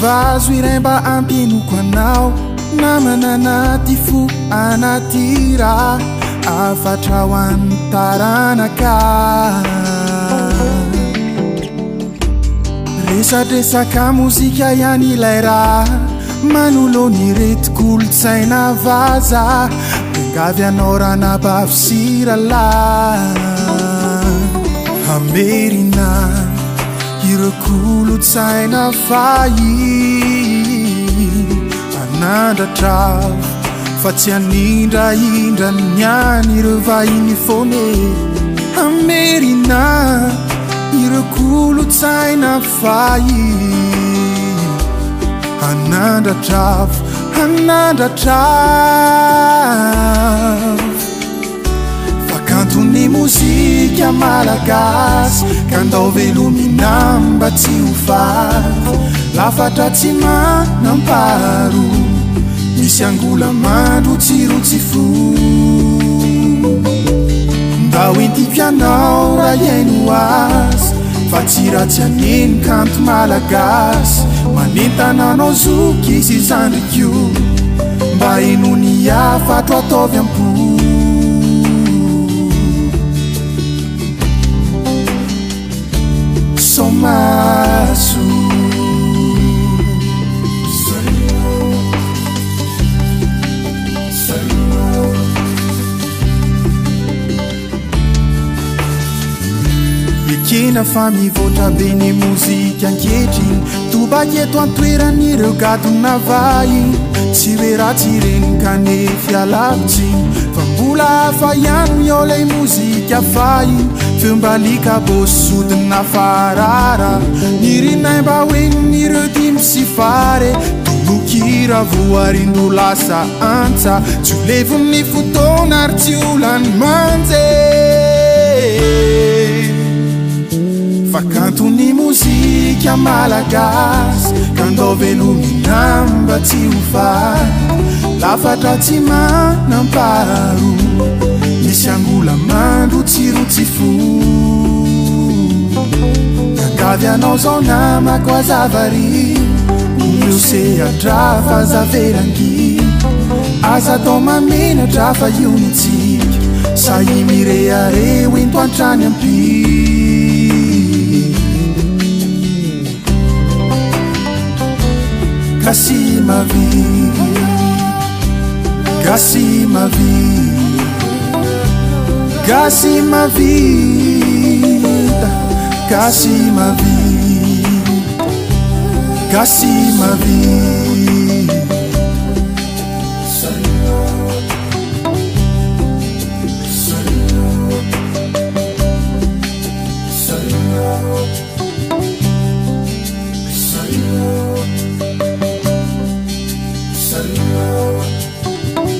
vazo iray mba ampianoko anao namana anaty fo anaty raha Hafatra ho an'ny taranaka resadresaka mozika ihany ilay raha manoloany reto kolon-tsaina vazaha miangavy anao ranabavy sy ralahy haverina ireo kolon-tsaina fahiny hanandratra fa tsy hanindraindra niany ireo vahiny fone haverina ireo kolon-tsaina fahiny hanandratra fakantony mozika malagasy ka andao velominamba tsy ho faty lafatra tsy manampaharoa misy angola mandro tsirotsy fo ndao intipianao raha iaino azy fa tsy ratsy aneny kanto malagasy manentananao zoky izy zandrikio mba enony Hafatra ataovy ampo somaso ekena fa mivoatra be ny mozika ankehitriny tobaky eto antoeran'ireo gadona vahiny tsy hoe ratsy ireny kanefa alavitsiny fa mbola hafa ihany miaolay mozika fahiny feombalika bosodina farara nirinay mba hoenin'ireo dimy sy fare tonokira voarindro lasa antsa tsy ho levon'ny fotoana ary tsy olany manje fakantony mozika malagasy ka andao velominamba tsy ho faty lafatra tsy manampaharoa misy angola mandro tsirotsy fo miangavy anao zao namako azavari ireo sehatra fa zaverangy aza atao mamenatra fa ionitsika sahy mireare hoento antrany ampi Gasy ma vie, Gasy ma vie, Gasy ma vida, Gasy ma vie, Gasy ma vie.